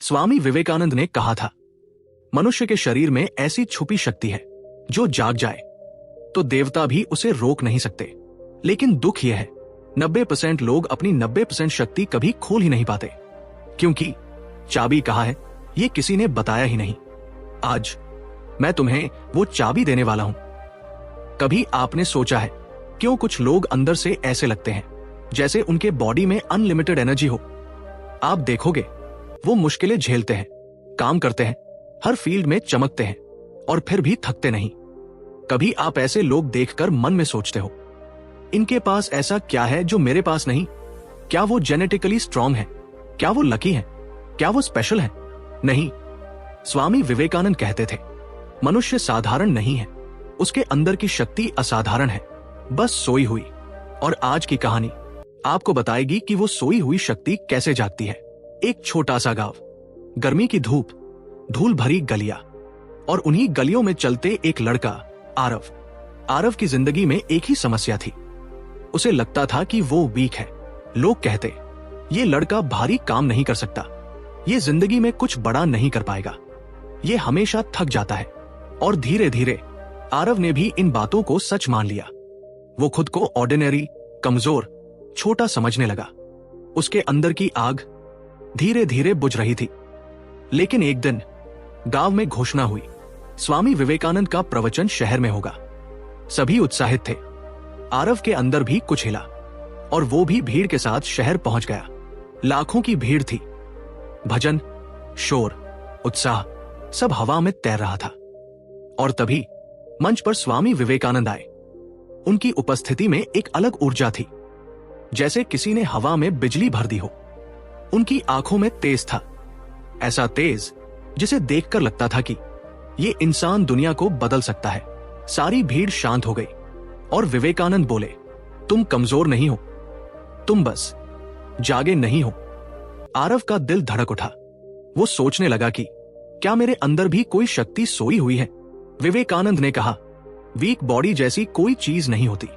स्वामी विवेकानंद ने कहा था, मनुष्य के शरीर में ऐसी छुपी शक्ति है जो जाग जाए तो देवता भी उसे रोक नहीं सकते। लेकिन दुख यह है 90% लोग अपनी 90% शक्ति कभी खोल ही नहीं पाते, क्योंकि चाबी कहाँ है ये किसी ने बताया ही नहीं। आज मैं तुम्हें वो चाबी देने वाला हूं। कभी आपने सोचा है क्यों कुछ लोग अंदर से ऐसे लगते हैं जैसे उनके बॉडी में अनलिमिटेड एनर्जी हो? आप देखोगे वो मुश्किलें झेलते हैं, काम करते हैं, हर फील्ड में चमकते हैं और फिर भी थकते नहीं। कभी आप ऐसे लोग देखकर मन में सोचते हो, इनके पास ऐसा क्या है जो मेरे पास नहीं? क्या वो जेनेटिकली स्ट्रांग है? क्या वो लकी है? क्या वो स्पेशल है? नहीं। स्वामी विवेकानंद कहते थे, मनुष्य साधारण नहीं है, उसके अंदर की शक्ति असाधारण है, बस सोई हुई। और आज की कहानी आपको बताएगी कि वो सोई हुई शक्ति कैसे जागती है। एक छोटा सा गांव, गर्मी की धूप, धूल भरी गलियां और उन्हीं गलियों में चलते एक लड़का आरव। आरव की जिंदगी में एक ही समस्या थी, उसे लगता था कि वो वीक है। लोग कहते, ये लड़का भारी काम नहीं कर सकता, ये जिंदगी में कुछ बड़ा नहीं कर पाएगा, ये हमेशा थक जाता है। और धीरे धीरे आरव ने भी इन बातों को सच मान लिया। वो खुद को ऑर्डिनरी, कमजोर, छोटा समझने लगा। उसके अंदर की आग धीरे धीरे बुझ रही थी। लेकिन एक दिन गांव में घोषणा हुई, स्वामी विवेकानंद का प्रवचन शहर में होगा। सभी उत्साहित थे। आरव के अंदर भी कुछ हिला और वो भी भीड़ के साथ शहर पहुंच गया। लाखों की भीड़ थी। भजन, शोर, उत्साह सब हवा में तैर रहा था। और तभी मंच पर स्वामी विवेकानंद आए। उनकी उपस्थिति में एक अलग ऊर्जा थी, जैसे किसी ने हवा में बिजली भर दी हो। उनकी आंखों में तेज था, ऐसा तेज जिसे देखकर लगता था कि ये इंसान दुनिया को बदल सकता है। सारी भीड़ शांत हो गई और विवेकानंद बोले, तुम कमजोर नहीं हो, तुम बस जागे नहीं हो। आरव का दिल धड़क उठा। वो सोचने लगा कि क्या मेरे अंदर भी कोई शक्ति सोई हुई है? विवेकानंद ने कहा, वीक बॉडी जैसी कोई चीज नहीं होती।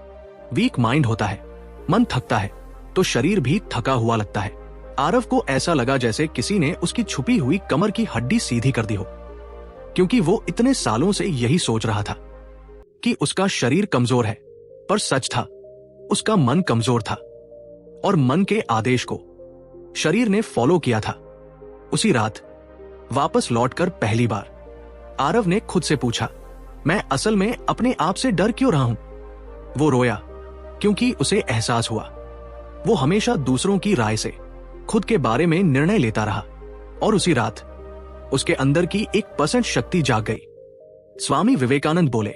वीक माइंड होता है। मन थकता है तो शरीर भी थका हुआ लगता है। आरव को ऐसा लगा जैसे किसी ने उसकी छुपी हुई कमर की हड्डी सीधी कर दी हो, क्योंकि वो इतने सालों से यही सोच रहा था कि उसका शरीर कमजोर है। पर सच था, उसका मन कमजोर था और मन के आदेश को शरीर ने फॉलो किया था। उसी रात वापस लौटकर पहली बार आरव ने खुद से पूछा, मैं असल में अपने आप से डर क्यों रहा हूं? वो रोया क्योंकि उसे एहसास हुआ वो हमेशा दूसरों की राय से खुद के बारे में निर्णय लेता रहा। और उसी रात उसके अंदर की 1% शक्ति जाग गई। स्वामी विवेकानंद बोले,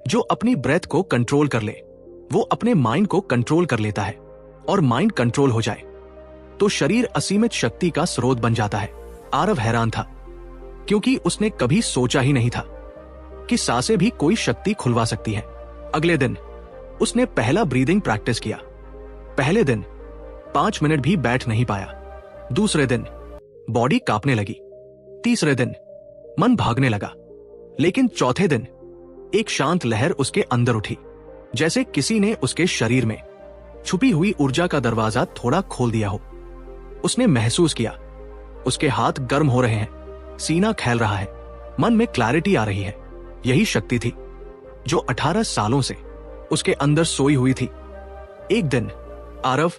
जो अपनी ब्रेथ को कंट्रोल कर ले वो अपने माइंड को कंट्रोल कर लेता है, और माइंड कंट्रोल हो जाए तो शरीर असीमित शक्ति का स्रोत बन जाता है। आरव हैरान था, क्योंकि उसने कभी सोचा ही नहीं था कि सांसें भी कोई शक्ति खुलवा सकती है। अगले दिन उसने पहला ब्रीदिंग प्रैक्टिस किया। पहले दिन 5 मिनट भी बैठ नहीं पाया। दूसरे दिन बॉडी कांपने लगी। तीसरे दिन मन भागने लगा। लेकिन चौथे दिन एक शांत लहर उसके अंदर उठी, जैसे किसी ने उसके शरीर में छुपी हुई ऊर्जा का दरवाजा थोड़ा खोल दिया हो। उसने महसूस किया उसके हाथ गर्म हो रहे हैं, सीना खैल रहा है, मन में क्लैरिटी आ रही है। यही शक्ति थी जो 18 सालों से उसके अंदर सोई हुई थी। एक दिन आरव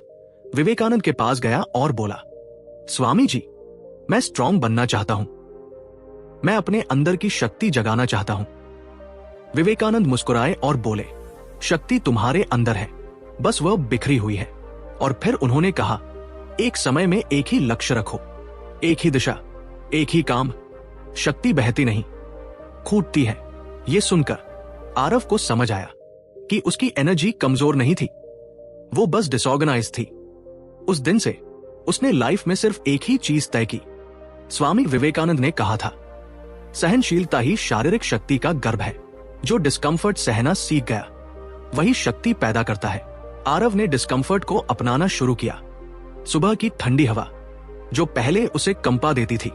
विवेकानंद के पास गया और बोला, स्वामी जी, मैं स्ट्रांग बनना चाहता हूं, मैं अपने अंदर की शक्ति जगाना चाहता हूं। विवेकानंद मुस्कुराए और बोले, शक्ति तुम्हारे अंदर है, बस वह बिखरी हुई है। और फिर उन्होंने कहा, एक समय में एक ही लक्ष्य रखो, एक ही दिशा, एक ही काम। शक्ति बहती नहीं, खूटती है। यह सुनकर आरव को समझ आया कि उसकी एनर्जी कमजोर नहीं थी, वो बस डिसऑर्गेनाइज थी। उस दिन से उसने लाइफ में सिर्फ एक ही चीज तय की। स्वामी विवेकानंद ने कहा था, सहनशीलता ही शारीरिक शक्ति का गर्भ है। जो डिस्कम्फर्ट सहना सीख गया वही शक्ति पैदा करता है। आरव ने डिस्कम्फर्ट को अपनाना शुरू किया। सुबह की ठंडी हवा जो पहले उसे कंपा देती थी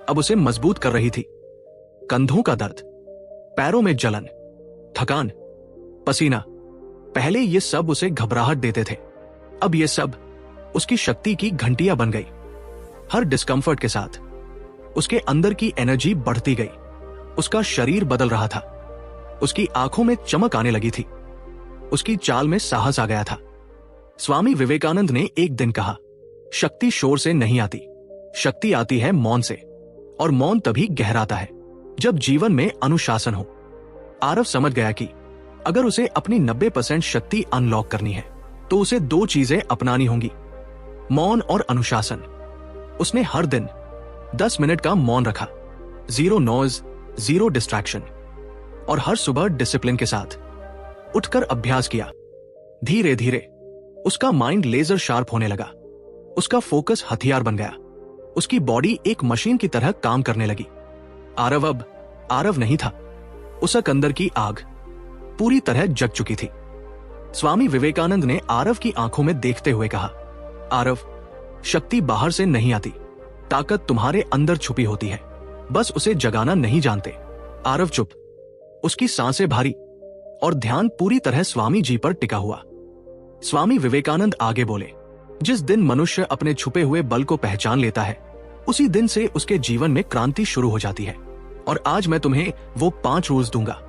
अब उसे मजबूत कर रही थी। कंधों का दर्द, पैरों में जलन, थकान, पसीना, पहले ये सब उसे घबराहट देते थे, अब ये सब उसकी शक्ति की घंटियां बन गई। हर डिस्कम्फर्ट के साथ उसके अंदर की एनर्जी बढ़ती गई। उसका शरीर बदल रहा था। उसकी आंखों में चमक आने लगी थी। उसकी चाल में साहस आ गया था। स्वामी विवेकानंद ने एक दिन कहा, शक्ति शोर से नहीं आती, शक्ति आती है मौन से, और मौन तभी गहराता है जब जीवन में अनुशासन हो। आरव समझ गया कि अगर उसे अपनी 90% शक्ति अनलॉक करनी है तो उसे 2 चीजें अपनानी होंगी, मौन और अनुशासन। उसने हर दिन 10 मिनट का मौन रखा, 0 नॉइज, 0 डिस्ट्रैक्शन, और हर सुबह डिसिप्लिन के साथ उठकर अभ्यास किया। धीरे धीरे उसका माइंड लेजर शार्प होने लगा। उसका फोकस हथियार बन गया। उसकी बॉडी एक मशीन की तरह काम करने लगी। आरव अब आरव नहीं था। उसके अंदर की आग पूरी तरह जग चुकी थी। स्वामी विवेकानंद ने आरव की आंखों में देखते हुए कहा, आरव, शक्ति बाहर से नहीं आती, ताकत तुम्हारे अंदर छुपी होती है, बस उसे जगाना नहीं जानते। आरव चुप, उसकी सांसें भारी, और ध्यान पूरी तरह स्वामी जी पर टिका हुआ। स्वामी विवेकानंद आगे बोले, जिस दिन मनुष्य अपने छुपे हुए बल को पहचान लेता है, उसी दिन से उसके जीवन में क्रांति शुरू हो जाती है। और आज मैं तुम्हें वो 5 रूल्स दूंगा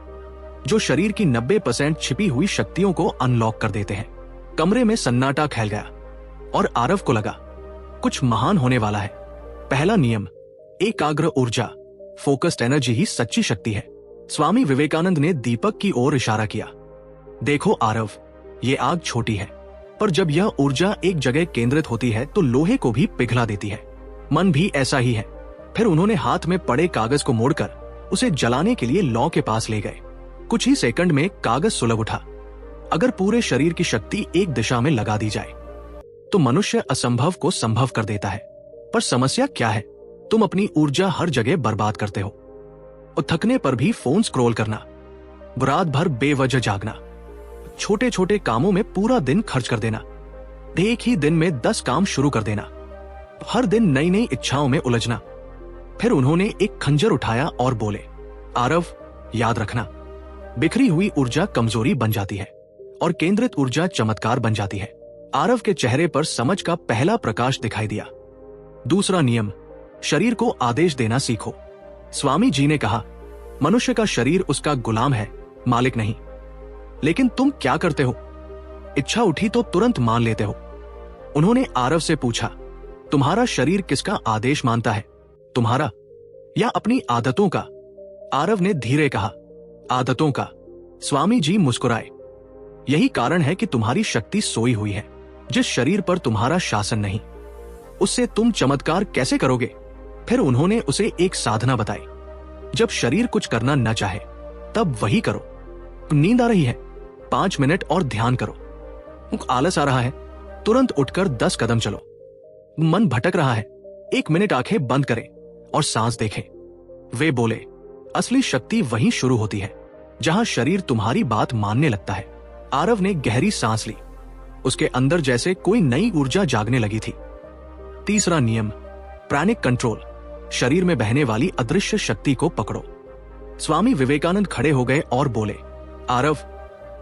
जो शरीर की 90% छिपी हुई शक्तियों को अनलॉक कर देते हैं। कमरे में सन्नाटा फैल गया और आरव को लगा कुछ महान होने वाला है। पहला नियम, एकाग्र ऊर्जा, फोकस्ड एनर्जी ही सच्ची शक्ति है। स्वामी विवेकानंद ने दीपक की ओर इशारा किया। देखो आरव, ये आग छोटी है, पर जब यह ऊर्जा एक जगह केंद्रित होती है तो लोहे को भी पिघला देती है। मन भी ऐसा ही है। फिर उन्होंने हाथ में पड़े कागज को मोड़कर उसे जलाने के लिए लौ के पास ले गए। कुछ ही सेकंड में कागज सुलग उठा। अगर पूरे शरीर की शक्ति एक दिशा में लगा दी जाए तो मनुष्य असंभव को संभव कर देता है। पर समस्या क्या है? तुम अपनी ऊर्जा हर जगह बर्बाद करते हो, और थकने पर भी फोन स्क्रॉल करना, रात भर बेवजह जागना, छोटे छोटे कामों में पूरा दिन खर्च कर देना, एक ही दिन में 10 काम शुरू कर देना, हर दिन नई नई इच्छाओं में उलझना। फिर उन्होंने एक खंजर उठाया और बोले, आरव, याद रखना, बिखरी हुई ऊर्जा कमजोरी बन जाती है और केंद्रित ऊर्जा चमत्कार बन जाती है। आरव के चेहरे पर समझ का पहला प्रकाश दिखाई दिया। दूसरा नियम, शरीर को आदेश देना सीखो। स्वामी जी ने कहा, मनुष्य का शरीर उसका गुलाम है, मालिक नहीं। लेकिन तुम क्या करते हो? इच्छा उठी तो तुरंत मान लेते हो। उन्होंने आरव से पूछा, तुम्हारा शरीर किसका आदेश मानता है, तुम्हारा या अपनी आदतों का? आरव ने धीरे कहा, आदतों का। स्वामी जी मुस्कुराए। यही कारण है कि तुम्हारी शक्ति सोई हुई है। जिस शरीर पर तुम्हारा शासन नहीं, उससे तुम चमत्कार कैसे करोगे? फिर उन्होंने उसे एक साधना बताई। जब शरीर कुछ करना न चाहे तब वही करो। नींद आ रही है, 5 मिनट और ध्यान करो। आलस आ रहा है, तुरंत उठकर 10 कदम चलो। मन भटक रहा है, 1 मिनट आंखें बंद करें और सांस देखें। वे बोले, असली शक्ति वहीं शुरू होती है जहां शरीर तुम्हारी बात मानने लगता है। आरव ने गहरी सांस ली। उसके अंदर जैसे कोई नई ऊर्जा जागने लगी थी। तीसरा नियम, प्राणिक कंट्रोल, शरीर में बहने वाली अदृश्य शक्ति को पकड़ो। स्वामी विवेकानंद खड़े हो गए और बोले, आरव,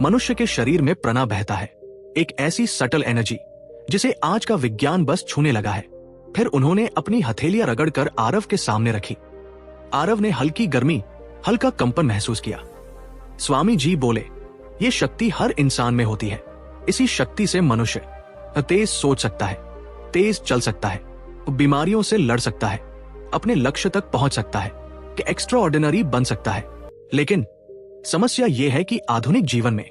मनुष्य के शरीर में प्रणा बहता है, एक ऐसी सटल एनर्जी जिसे आज का विज्ञान बस छूने लगा है। फिर उन्होंने अपनी हथेलियां रगड़कर आरव के सामने रखी। आरव ने हल्की गर्मी, हल्का कंपन महसूस किया। स्वामी जी बोले, ये शक्ति हर इंसान में होती है। इसी शक्ति से मनुष्य तेज सोच सकता है, तेज चल सकता है, बीमारियों से लड़ सकता है, अपने लक्ष्य तक पहुंच सकता है, कि एक्स्ट्रा ऑर्डिनरी बन सकता है। लेकिन समस्या यह है कि आधुनिक जीवन में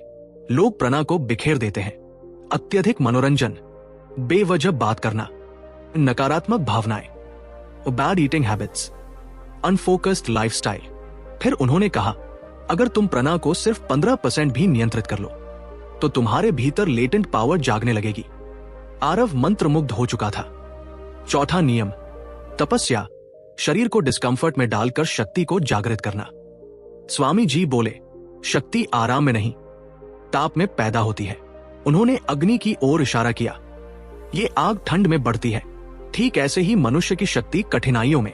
लोग प्रणा को बिखेर देते हैं। अत्यधिक मनोरंजन, बेवजह बात करना, नकारात्मक भावनाएं, bad eating habits, unfocused lifestyle. फिर उन्होंने कहा, अगर तुम प्रणा को सिर्फ 15% भी नियंत्रित कर लो तो तुम्हारे भीतर लेटेंट पावर जागने लगेगी। आरव मंत्रमुग्ध हो चुका था। चौथा नियम, तपस्या, शरीर को डिस्कंफर्ट में डालकर शक्ति को जागृत करना। स्वामी जी बोले, शक्ति आराम में नहीं, ताप में पैदा होती है। उन्होंने अग्नि की ओर इशारा किया। ये आग ठंड में बढ़ती है, ठीक ऐसे ही मनुष्य की शक्ति कठिनाइयों में।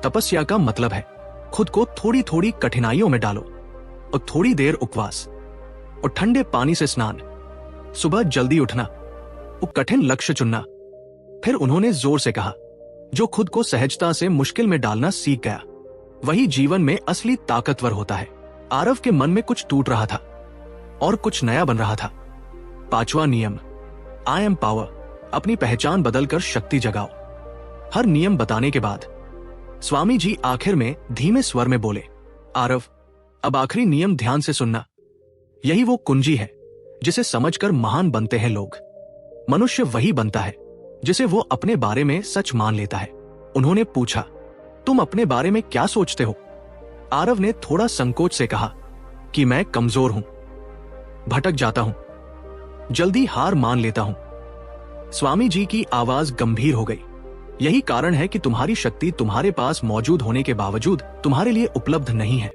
तपस्या का मतलब है खुद को थोड़ी थोड़ी कठिनाइयों में डालो, और थोड़ी देर उपवास, और ठंडे पानी से स्नान, सुबह जल्दी उठना, और कठिन लक्ष्य चुनना। फिर उन्होंने जोर से कहा, जो खुद को सहजता से मुश्किल में डालना सीख गया वही जीवन में असली ताकतवर होता है। आरव के मन में कुछ टूट रहा था और कुछ नया बन रहा था। 5वां नियम, आई एम पावर। अपनी पहचान बदलकर शक्ति जगाओ। हर नियम बताने के बाद स्वामी जी आखिर में धीमे स्वर में बोले, आरव, अब आखिरी नियम ध्यान से सुनना। यही वो कुंजी है जिसे समझकर महान बनते हैं लोग। मनुष्य वही बनता है जिसे वो अपने बारे में सच मान लेता है। उन्होंने पूछा, तुम अपने बारे में क्या सोचते हो? आरव ने थोड़ा संकोच से कहा कि मैं कमजोर हूं, भटक जाता हूं, जल्दी हार मान लेता हूं। स्वामी जी की आवाज गंभीर हो गई। यही कारण है कि तुम्हारी शक्ति तुम्हारे पास मौजूद होने के बावजूद तुम्हारे लिए उपलब्ध नहीं है।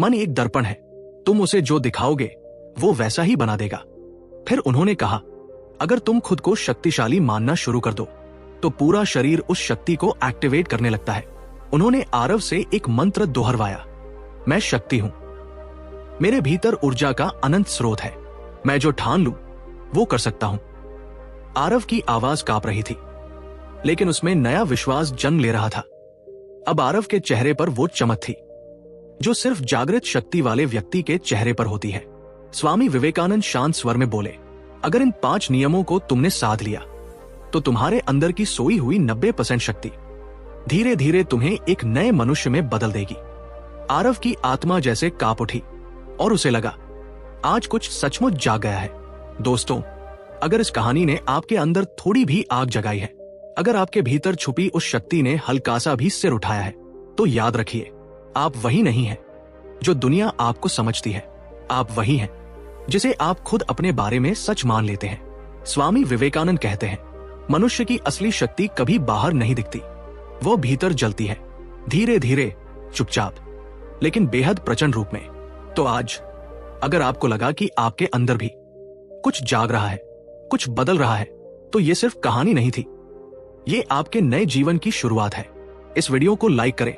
मन एक दर्पण है, तुम उसे जो दिखाओगे वो वैसा ही बना देगा। फिर उन्होंने कहा, अगर तुम खुद को शक्तिशाली मानना शुरू कर दो तो पूरा शरीर उस शक्ति को एक्टिवेट करने लगता है। उन्होंने आरव से एक मंत्र दोहरवाया, मैं शक्ति हूं, मेरे भीतर ऊर्जा का अनंत स्रोत है, मैं जो ठान लूं वो कर सकता हूं। आरव की आवाज कांप रही थी, लेकिन उसमें नया विश्वास जन्म ले रहा था। अब आरव के चेहरे पर वो चमक थी जो सिर्फ जागृत शक्ति वाले व्यक्ति के चेहरे पर होती है। स्वामी विवेकानंद शांत स्वर में बोले, अगर इन 5 नियमों को तुमने साध लिया तो तुम्हारे अंदर की सोई हुई 90% शक्ति धीरे धीरे तुम्हें एक नए मनुष्य में बदल देगी। आरव की आत्मा जैसे कांप उठी और उसे लगा, आज कुछ सचमुच जाग गया है। दोस्तों, अगर इस कहानी ने आपके अंदर थोड़ी भी आग जगाई है, अगर आपके भीतर छुपी उस शक्ति ने हल्का सा भी सिर उठाया है, तो याद रखिए, आप वही नहीं हैं जो दुनिया आपको समझती है। आप वही हैं जिसे आप खुद अपने बारे में सच मान लेते हैं। स्वामी विवेकानंद कहते हैं, मनुष्य की असली शक्ति कभी बाहर नहीं दिखती, वो भीतर जलती है, धीरे धीरे, चुपचाप, लेकिन बेहद प्रचंड रूप में। तो आज अगर आपको लगा कि आपके अंदर भी कुछ जाग रहा है, कुछ बदल रहा है, तो ये सिर्फ कहानी नहीं थी, ये आपके नए जीवन की शुरुआत है। इस वीडियो को लाइक करें,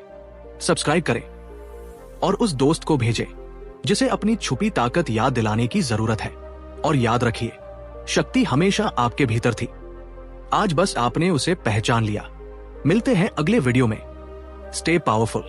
सब्सक्राइब करें और उस दोस्त को भेजें जिसे अपनी छुपी ताकत याद दिलाने की जरूरत है। और याद रखिए, शक्ति हमेशा आपके भीतर थी, आज बस आपने उसे पहचान लिया। मिलते हैं अगले वीडियो में। Stay powerful.